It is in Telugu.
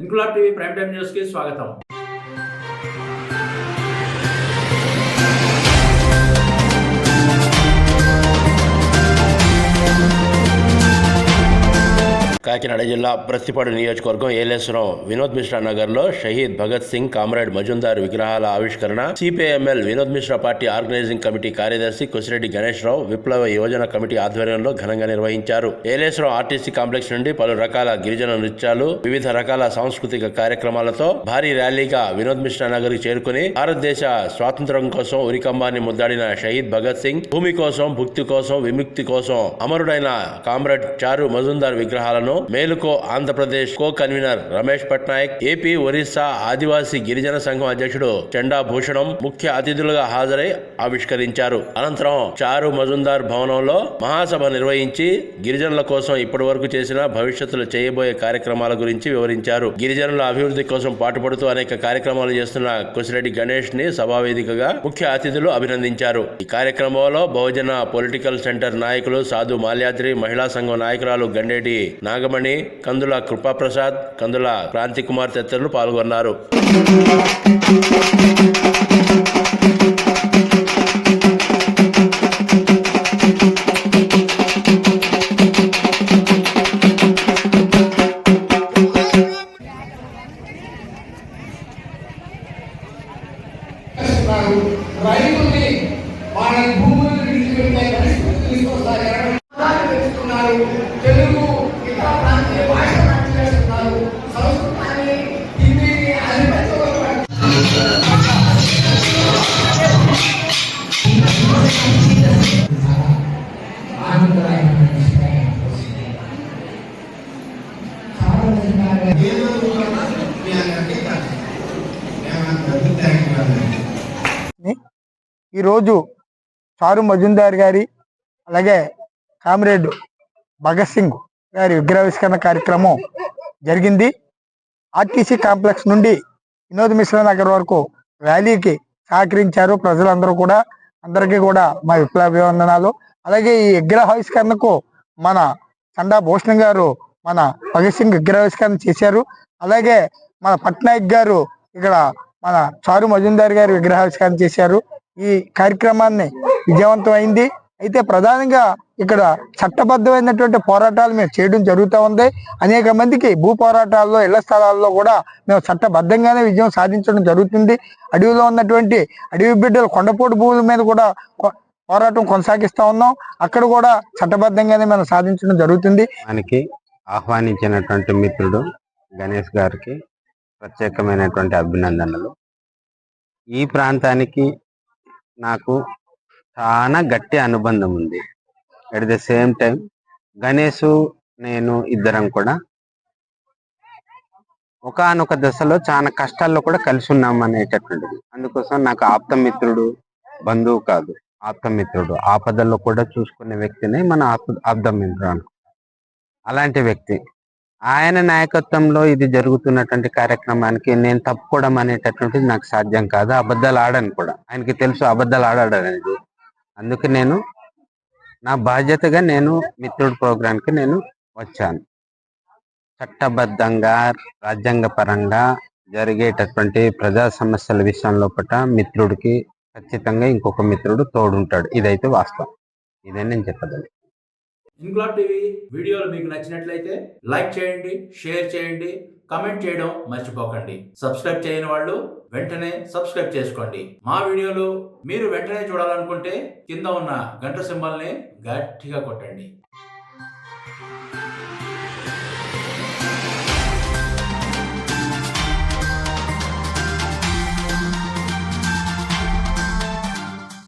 Inquilab TV prime time news కి స్వాగతం. కాకినాడ జిల్లా ప్రత్తిపాడు నియోజకవర్గం ఏలేశ్వరం వినోద్ మిశ్రా నగర్ లో షహీద్ భగత్ సింగ్ కామ్రేడ్ మజుందార్ విగ్రహాల ఆవిష్కరణ CPIML Vinod Mishra party organising committee కార్యదర్శి కొసిరెడ్డి గణేష్ రావు విప్లవ యోజన కమిటీ ఆధ్వర్యంలో ఘనంగా నిర్వహించారు. ఏలేశ్వరం ఆర్టీసీ కాంప్లెక్స్ నుండి పలు రకాల గిరిజన నృత్యాలు, వివిధ రకాల సాంస్కృతిక కార్యక్రమాలతో భారీ ర్యాలీగా వినోద్ మిశ్రా నగర్ కి చేరుకుని భారతదేశ స్వాతంత్ర్యం కోసం ఉరికంబాన్ని ముద్దాడిన షహీద్ భగత్ సింగ్, భూమి కోసం, భుక్తి కోసం, విముక్తి కోసం అమరుడైన కామ్రేడ్ చారు మజుందార్ విగ్రహాలను మేలుకో Andhra Pradesh co convener Ramesh Patnaik, AP Orissa Adivasi Girijana Sangham అధ్యక్షుడు చెండా భూషణం ముఖ్య అతిథులుగా హాజరై ఆవిష్కరించారు. అనంతరం చారు మజుందార్ భవనంలో మహాసభ నిర్వహించి గిరిజనుల కోసం ఇప్పటి వరకు చేసిన, భవిష్యత్తులో చేయబోయే కార్యక్రమాల గురించి వివరించారు. గిరిజనుల అభివృద్ధి కోసం పాటుపడుతూ అనేక కార్యక్రమాలు చేస్తున్న కొసిరెడ్డి గణేష్ ని సభావేదికగా ముఖ్య అతిథులు అభినందించారు. ఈ కార్యక్రమంలో బహుజన పొలిటికల్ సెంటర్ నాయకులు సాధు మాల్యాద్రి, మహిళా సంఘం నాయకురాలు గండేటి నాగమణి, కందుల కృపాప్రసాద్, కందుల క్రాంతి కుమార్ తదితరులు పాల్గొన్నారు. రైతుల్ని వాళ్ళ భూములను విడిచిపెట్టే పరిస్థితి తీసుకొస్తారు. తెలుగు ఇతర ప్రాంతీయ భాష చేస్తున్నారు. సంస్కృతాన్ని, హిందీని ఈరోజు చారు మజుందార్ గారి అలాగే కామ్రేడ్ భగత్ సింగ్ గారి విగ్రహావిష్కరణ కార్యక్రమం జరిగింది. ఆర్టీసీ కాంప్లెక్స్ నుండి వినోద్ మిశ్రా నగర్ వరకు ర్యాలీకి సహకరించారు ప్రజలందరూ కూడా. అందరికీ కూడా మా విప్లవాభివందనాలు. అలాగే ఈ విగ్రహావిష్కరణకు మన చండా భూషణ్ గారు మన భగత్ సింగ్ విగ్రహావిష్కరణ చేశారు. అలాగే మన పట్నాయక్ గారు ఇక్కడ మన చారు మజుందార్ గారి విగ్రహావిష్కరణ చేశారు. ఈ కార్యక్రమాన్ని విజయవంతం అయింది. అయితే ప్రధానంగా ఇక్కడ చట్టబద్ధమైనటువంటి పోరాటాలు మేము చేయడం జరుగుతూ ఉంది. అనేక మందికి భూ పోరాటాల్లో, ఇళ్ల స్థలాల్లో కూడా మేము చట్టబద్ధంగానే విజయం సాధించడం జరుగుతుంది. అడవిలో ఉన్నటువంటి అడవి బిడ్డలు కొండపోటు భూముల మీద కూడా పోరాటం కొనసాగిస్తూ ఉన్నాం. అక్కడ కూడా చట్టబద్ధంగానే మనం సాధించడం జరుగుతుంది. మనకి ఆహ్వానించినటువంటి మిత్రుడు గణేష్ గారికి ప్రత్యేకమైనటువంటి అభినందనలు. ఈ ప్రాంతానికి నాకు చాలా గట్టి అనుబంధం ఉంది. At the same time Ganesh నేను ఇద్దరం కూడా ఒకానొక దశలో చాలా కష్టాల్లో కూడా కలిసి ఉన్నాం అనేటటువంటిది. అందుకోసం నాకు ఆప్తమిత్రుడు, బంధువు కాదు, ఆప్తమిత్రుడు. ఆపదల్లో కూడా చూసుకునే వ్యక్తినే మన ఆప్తమిత్రుడు. అలాంటి వ్యక్తి ఆయన నాయకత్వంలో ఇది జరుగుతున్నటువంటి కార్యక్రమానికి నేను తప్పుకోవడం అనేటటువంటిది నాకు సాధ్యం కాదు. అబద్ధాలు ఆడను కూడా, ఆయనకి తెలుసు అబద్ధాలు ఆడాడు అనేది. అందుకే నేను నా బాధ్యతగా నేను మిత్రుడు ప్రోగ్రాంకి నేను వచ్చాను. చట్టబద్ధంగా, రాజ్యాంగ పరంగా జరిగేటటువంటి ప్రజా సమస్యల విషయంలో పట్ల మిత్రుడికి ఖచ్చితంగా ఇంకొక మిత్రుడు తోడుంటాడు. ఇదైతే వాస్తవం. ఇదే నేను చెప్పగలను. ఇంక్లాబ్ టీవీ వీడియోలు మీకు నచ్చినట్లయితే లైక్ చేయండి, షేర్ చేయండి, కమెంట్ చేయడం మర్చిపోకండి. సబ్స్క్రైబ్ చేయని వాళ్ళు వెంటనే సబ్స్క్రైబ్ చేసుకోండి. మా వీడియోలు మీరు వెంటనే చూడాలనుకుంటే కింద ఉన్న గంట సింబల్ని గట్టిగా కొట్టండి.